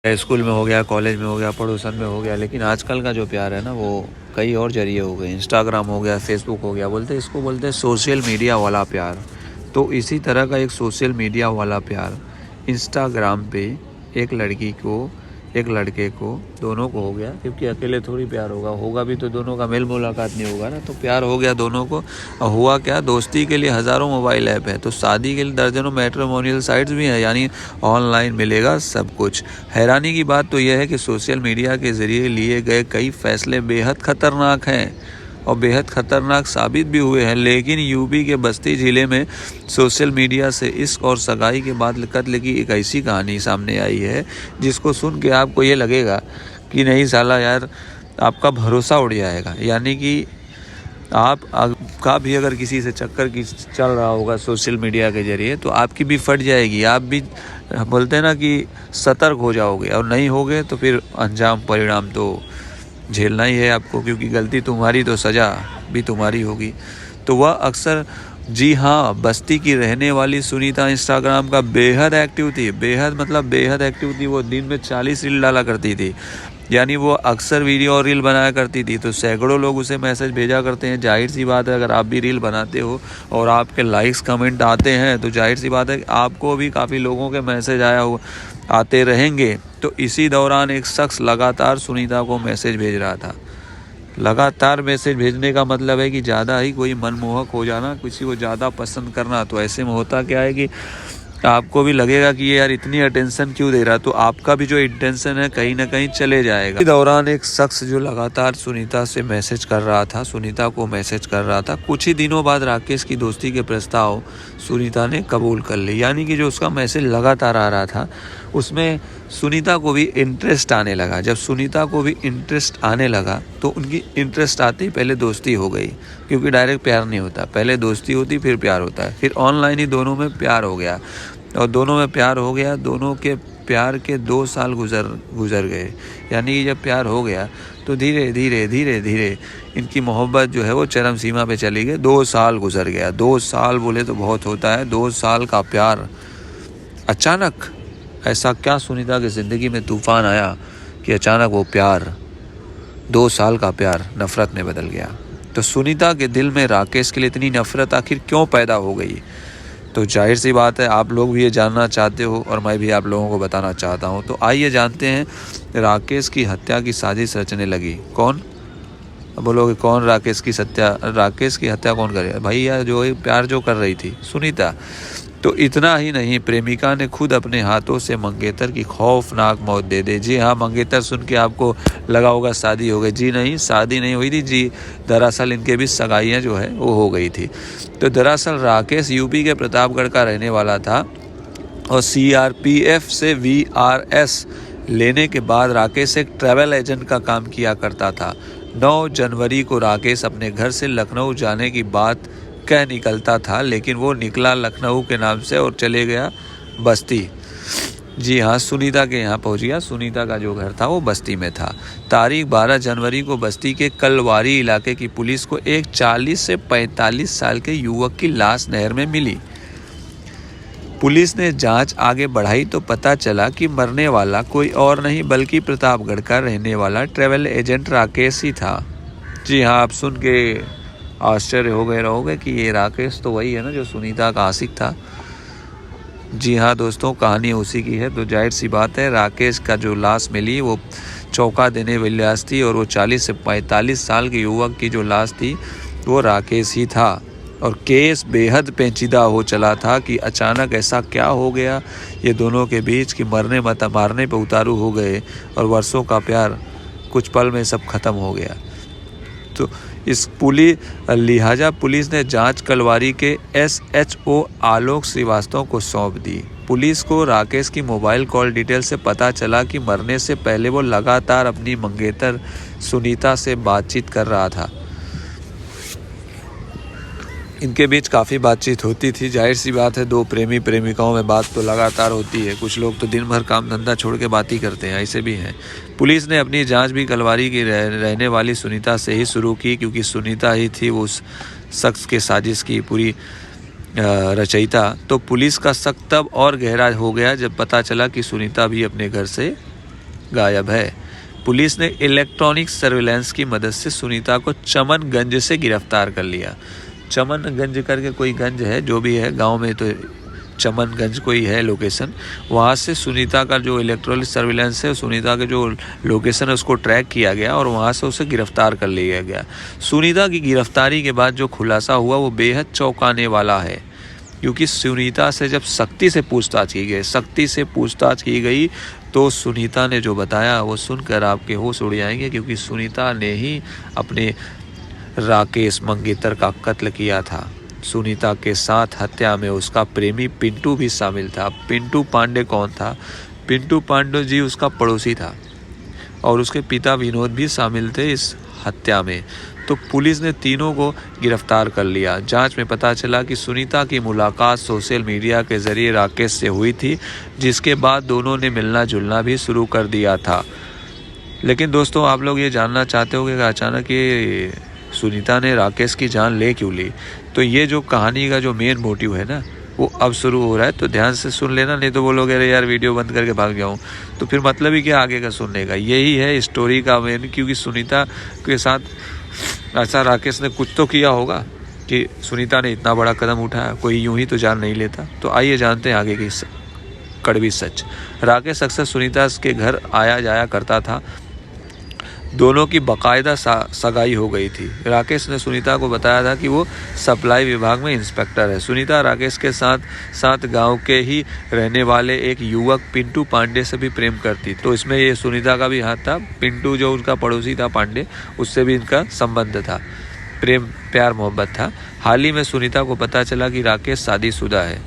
School में हो गया, कॉलेज में हो गया, पड़ोसन में हो गया। लेकिन आजकल का जो प्यार है ना वो कई और जरिए हो गए, इंस्टाग्राम हो गया, फेसबुक हो गया, इसको बोलते हैं सोशल मीडिया वाला प्यार। तो इसी तरह का एक सोशल मीडिया वाला प्यार इंस्टाग्राम पे एक लड़की को एक लड़के को दोनों को हो गया, क्योंकि अकेले थोड़ी प्यार होगा भी तो दोनों का मेल मुलाकात नहीं होगा ना। तो प्यार हो गया दोनों को। हुआ क्या, दोस्ती के लिए हज़ारों मोबाइल ऐप है, तो शादी के लिए दर्जनों मैट्रिमोनियल साइट्स भी हैं, यानी ऑनलाइन मिलेगा सब कुछ। हैरानी की बात तो यह है कि सोशल मीडिया के ज़रिए लिए गए कई फैसले बेहद ख़तरनाक हैं और बेहद ख़तरनाक साबित भी हुए हैं। लेकिन यूपी के बस्ती ज़िले में सोशल मीडिया से इश्क और सगाई के बाद कत्ल की एक ऐसी कहानी सामने आई है जिसको सुन के आपको ये लगेगा कि नहीं साला यार, आपका भरोसा उड़ जाएगा। यानी कि आपका भी अगर किसी से चक्कर की चल रहा होगा सोशल मीडिया के ज़रिए तो आपकी भी फट जाएगी। आप भी बोलते हैं ना कि सतर्क हो जाओगे, और नहीं होगे तो फिर अंजाम परिणाम तो झेलना ही है आपको, क्योंकि गलती तुम्हारी तो सज़ा भी तुम्हारी होगी। तो वह अक्सर, जी हाँ, बस्ती की रहने वाली सुनीता इंस्टाग्राम का बेहद एक्टिव थी। बेहद एक्टिव थी। वो दिन में 40 रील डाला करती थी, यानी वो अक्सर वीडियो और रील बनाया करती थी। तो सैकड़ों लोग उसे मैसेज भेजा करते हैं। जाहिर सी बात है, अगर आप भी रील बनाते हो और आपके लाइक्स कमेंट आते हैं तो जाहिर सी बात है आपको भी काफ़ी लोगों के मैसेज आते रहेंगे। तो इसी दौरान एक शख्स लगातार सुनीता को मैसेज भेज रहा था। लगातार मैसेज भेजने का मतलब है कि ज़्यादा ही कोई मनमोहक हो जाना, किसी को ज़्यादा पसंद करना। तो ऐसे में होता क्या है कि आपको भी लगेगा कि ये यार इतनी अटेंशन क्यों दे रहा, तो आपका भी जो इंटेंशन है कहीं ना कहीं चले जाएगा। इस दौरान एक शख्स जो लगातार सुनीता को मैसेज कर रहा था, कुछ ही दिनों बाद राकेश की दोस्ती के प्रस्ताव सुनीता ने कबूल कर ली। यानी कि जो उसका मैसेज लगातार आ रहा था उसमें सुनीता को भी इंटरेस्ट आने लगा। जब सुनीता को भी इंटरेस्ट आने लगा तो उनकी इंटरेस्ट आते ही पहले दोस्ती हो गई, क्योंकि डायरेक्ट प्यार नहीं होता, पहले दोस्ती होती फिर प्यार होता है। फिर ऑनलाइन ही दोनों में प्यार हो गया, और दोनों में प्यार हो गया। दोनों के प्यार के 2 साल गुजर गए। यानी कि जब प्यार हो गया तो धीरे धीरे इनकी मोहब्बत जो है वो चरम सीमा पे चली गई। 2 साल गुजर गया। 2 साल बोले तो बहुत होता है। 2 साल का प्यार, अचानक ऐसा क्या सुनीता की ज़िंदगी में तूफ़ान आया कि अचानक वो प्यार, 2 साल का प्यार नफ़रत में बदल गया। तो सुनीता के दिल में राकेश के लिए इतनी नफ़रत आखिर क्यों पैदा हो गई? तो जाहिर सी बात है आप लोग भी ये जानना चाहते हो और मैं भी आप लोगों को बताना चाहता हूँ। तो आइए जानते हैं, राकेश की हत्या की साजिश रचने लगी कौन? बोलोगे कौन राकेश की हत्या कौन करे? भाई यार, जो प्यार जो कर रही थी सुनीता। तो इतना ही नहीं, प्रेमिका ने खुद अपने हाथों से मंगेतर की खौफनाक मौत दे दी। जी हाँ, मंगेतर सुन के आपको लगा होगा शादी हो गई। जी नहीं, शादी नहीं हुई थी जी, दरअसल इनके भी सगाइयाँ जो है वो हो गई थी। तो दरअसल राकेश यूपी के प्रतापगढ़ का रहने वाला था और सीआरपीएफ से वीआरएस लेने के बाद राकेश एक ट्रैवल एजेंट का काम किया करता था। 9 जनवरी को राकेश अपने घर से लखनऊ जाने की बात कह निकलता था, लेकिन वो निकला लखनऊ के नाम से और चले गया बस्ती। जी हाँ, सुनीता के यहाँ पहुँच गया। सुनीता का जो घर था वो बस्ती में था। तारीख 12 जनवरी को बस्ती के कलवारी इलाके की पुलिस को एक 40 से 45 साल के युवक की लाश नहर में मिली। पुलिस ने जांच आगे बढ़ाई तो पता चला कि मरने वाला कोई और नहीं बल्कि प्रतापगढ़ का रहने वाला ट्रैवल एजेंट राकेश ही था। जी हाँ, आप सुन के आश्चर्य हो गए रहोगे कि ये राकेश तो वही है ना जो सुनीता का आशिक था। जी हाँ दोस्तों, कहानी उसी की है। तो जाहिर सी बात है, राकेश का जो लाश मिली वो चौंका देने वाली लाश थी, और वो 40 से 45 साल के युवक की जो लाश थी वो राकेश ही था। और केस बेहद पेचीदा हो चला था कि अचानक ऐसा क्या हो गया ये दोनों के बीच कि मारने पे उतारू हो गए, और वर्षों का प्यार कुछ पल में सब खत्म हो गया। तो लिहाजा पुलिस ने जांच कलवारी के SHO आलोक श्रीवास्तव को सौंप दी। पुलिस को राकेश की मोबाइल कॉल डिटेल से पता चला कि मरने से पहले वो लगातार अपनी मंगेतर सुनीता से बातचीत कर रहा था। इनके बीच काफ़ी बातचीत होती थी। जाहिर सी बात है, 2 प्रेमी प्रेमिकाओं में बात तो लगातार होती है। कुछ लोग तो दिन भर काम धंधा छोड़ के बात ही करते हैं, ऐसे भी हैं। पुलिस ने अपनी जांच भी कलवारी की रहने वाली सुनीता से ही शुरू की, क्योंकि सुनीता ही थी उस शख्स के साजिश की पूरी रचयिता। तो पुलिस का शक तब और गहरा हो गया जब पता चला कि सुनीता भी अपने घर से गायब है। पुलिस ने इलेक्ट्रॉनिक सर्विलांस की मदद से सुनीता को चमनगंज से गिरफ्तार कर लिया। चमनगंज करके कोई गंज है, जो भी है गांव में, तो चमनगंज कोई है लोकेशन, वहाँ से सुनीता का जो इलेक्ट्रॉनिक सर्विलांस है, सुनीता के जो लोकेशन है उसको ट्रैक किया गया और वहाँ से उसे गिरफ्तार कर लिया गया। सुनीता की गिरफ्तारी के बाद जो खुलासा हुआ वो बेहद चौंकाने वाला है, क्योंकि सुनीता से जब सख्ती से पूछताछ की गई तो सुनीता ने जो बताया वो सुनकर आपके होश उड़ जाएंगे, क्योंकि सुनीता ने ही अपने राकेश मंगेतर का कत्ल किया था। सुनीता के साथ हत्या में उसका प्रेमी पिंटू भी शामिल था। पिंटू पांडे कौन था? पिंटू पांडे जी उसका पड़ोसी था और उसके पिता विनोद भी शामिल थे इस हत्या में। तो पुलिस ने तीनों को गिरफ्तार कर लिया। जांच में पता चला कि सुनीता की मुलाकात सोशल मीडिया के जरिए राकेश से हुई थी, जिसके बाद दोनों ने मिलना जुलना भी शुरू कर दिया था। लेकिन दोस्तों, आप लोग ये जानना चाहते हो कि अचानक ये सुनीता ने राकेश की जान ले क्यों ली? तो ये जो कहानी का जो मेन मोटिव है ना, वो अब शुरू हो रहा है, तो ध्यान से सुन लेना, नहीं तो बोलोगे अरे यार वीडियो बंद करके भाग जाऊँ, तो फिर मतलब ही क्या आगे का सुनने का। यही है स्टोरी का मेन, क्योंकि सुनीता के साथ ऐसा राकेश ने कुछ तो किया होगा कि सुनीता ने इतना बड़ा कदम उठाया। कोई यूं ही तो जान नहीं लेता। तो आइए जानते हैं आगे की कड़वी सच। राकेश अक्सर सुनीता के घर आया जाया करता था। दोनों की बाकायदा सगाई हो गई थी। राकेश ने सुनीता को बताया था कि वो सप्लाई विभाग में इंस्पेक्टर है। सुनीता राकेश के साथ गांव के ही रहने वाले एक युवक पिंटू पांडे से भी प्रेम करती थी। तो इसमें ये सुनीता का भी हाथ था। पिंटू जो उनका पड़ोसी था पांडे, उससे भी इनका संबंध था, प्रेम प्यार मोहब्बत था। हाल ही में सुनीता को पता चला कि राकेश शादीशुदा है।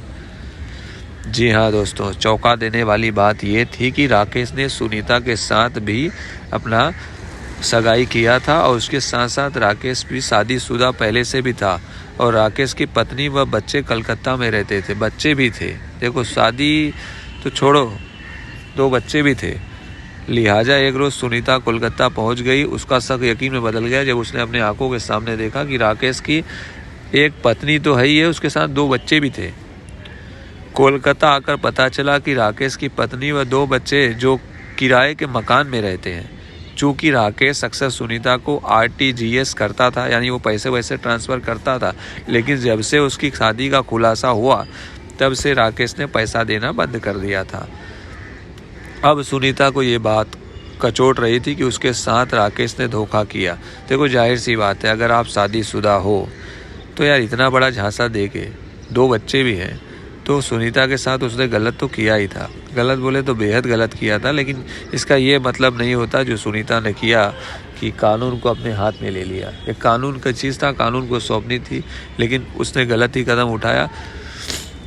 जी हाँ दोस्तों, चौंका देने वाली बात ये थी कि राकेश ने सुनीता के साथ भी अपना सगाई किया था और उसके साथ साथ राकेश भी शादीशुदा पहले से भी था और राकेश की पत्नी व बच्चे कलकत्ता में रहते थे। बच्चे भी थे, देखो शादी तो छोड़ो, 2 बच्चे भी थे। लिहाजा एक रोज़ सुनीता कोलकाता पहुंच गई। उसका शक यकीन में बदल गया जब उसने अपने आंखों के सामने देखा कि राकेश की एक पत्नी तो है ही है, उसके साथ 2 बच्चे भी थे। कोलकाता आकर पता चला कि राकेश की पत्नी व 2 बच्चे जो किराए के मकान में रहते हैं। चूँकि राकेश अक्सर सुनीता को RTGS करता था, यानी वो पैसे वैसे ट्रांसफ़र करता था, लेकिन जब से उसकी शादी का खुलासा हुआ तब से राकेश ने पैसा देना बंद कर दिया था। अब सुनीता को ये बात कचोट रही थी कि उसके साथ राकेश ने धोखा किया। देखो जाहिर सी बात है, अगर आप शादीशुदा हो तो यार इतना बड़ा झांसा दे के, 2 बच्चे भी हैं, तो सुनीता के साथ उसने गलत तो किया ही था। गलत बोले तो बेहद गलत किया था, लेकिन इसका ये मतलब नहीं होता जो सुनीता ने किया कि कानून को अपने हाथ में ले लिया। ये कानून का चीज़ था, कानून को सौंपनी थी, लेकिन उसने गलत ही कदम उठाया।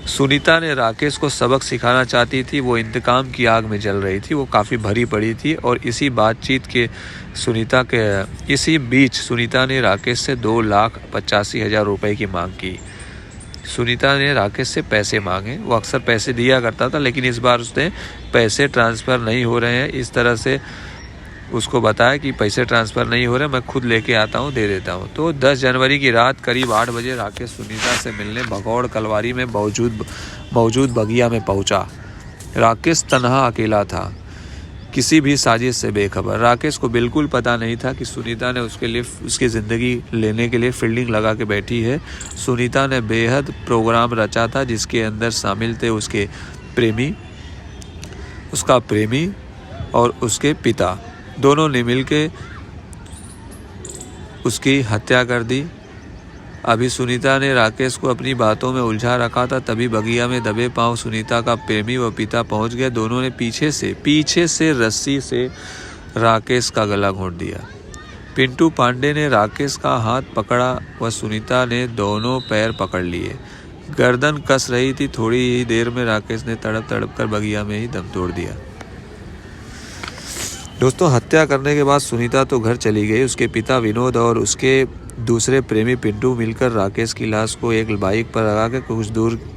सुनीता ने राकेश को सबक सिखाना चाहती थी। वो इंतकाम की आग में जल रही थी, वो काफ़ी भरी पड़ी थी और इसी बीच सुनीता ने राकेश से 2,85,000 रुपये की मांग की। सुनीता ने राकेश से पैसे मांगे। वो अक्सर पैसे दिया करता था, लेकिन इस बार उसने पैसे ट्रांसफ़र नहीं हो रहे हैं, इस तरह से उसको बताया कि पैसे ट्रांसफ़र नहीं हो रहे, मैं खुद लेके आता हूँ, दे देता हूँ। तो 10 जनवरी की रात करीब 8 बजे राकेश सुनीता से मिलने भगौड़ कलवारी में मौजूद बगिया में पहुँचा। राकेश तन्हा अकेला था, किसी भी साजिश से बेखबर। राकेश को बिल्कुल पता नहीं था कि सुनीता ने उसके लिए उसकी ज़िंदगी लेने के लिए फील्डिंग लगा के बैठी है। सुनीता ने बेहद प्रोग्राम रचा था, जिसके अंदर शामिल थे उसका प्रेमी और उसके पिता। दोनों ने मिलके उसकी हत्या कर दी। अभी सुनीता ने राकेश को अपनी बातों में उलझा रखा था, तभी बगिया में दबे पांव सुनीता का प्रेमी व पिता पहुंच गए। दोनों ने पीछे से रस्सी से राकेश का गला घोंट दिया। पिंटू पांडे ने राकेश का हाथ पकड़ा व सुनीता ने दोनों पैर पकड़ लिए। गर्दन कस रही थी। थोड़ी ही देर में राकेश ने तड़प कर बगिया में ही दम तोड़ दिया। दोस्तों, हत्या करने के बाद सुनीता तो घर चली गई। उसके पिता विनोद और उसके दूसरे प्रेमी पिंटू मिलकर राकेश की लाश को एक बाइक पर लगा के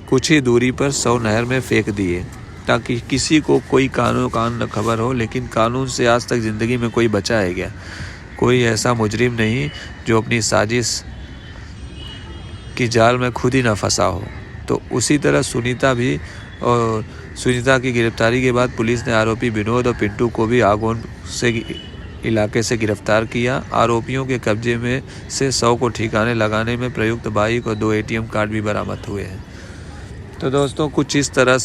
कुछ ही दूरी पर 100 नहर में फेंक दिए, ताकि किसी को कोई कानून न खबर हो। लेकिन कानून से आज तक ज़िंदगी में कोई बचा है क्या? कोई ऐसा मुजरिम नहीं जो अपनी साजिश की जाल में खुद ही न फंसा हो। तो उसी तरह सुनीता भी और सुनीता की गिरफ्तारी के बाद पुलिस ने आरोपी विनोद और पिंटू को भी आगोन से इलाके से गिरफ्तार किया। आरोपियों के कब्जे में से 100 को ठिकाने लगाने में प्रयुक्त बाइक और 2 ATM कार्ड भी बरामद हुए हैं। तो दोस्तों कुछ इस तरह से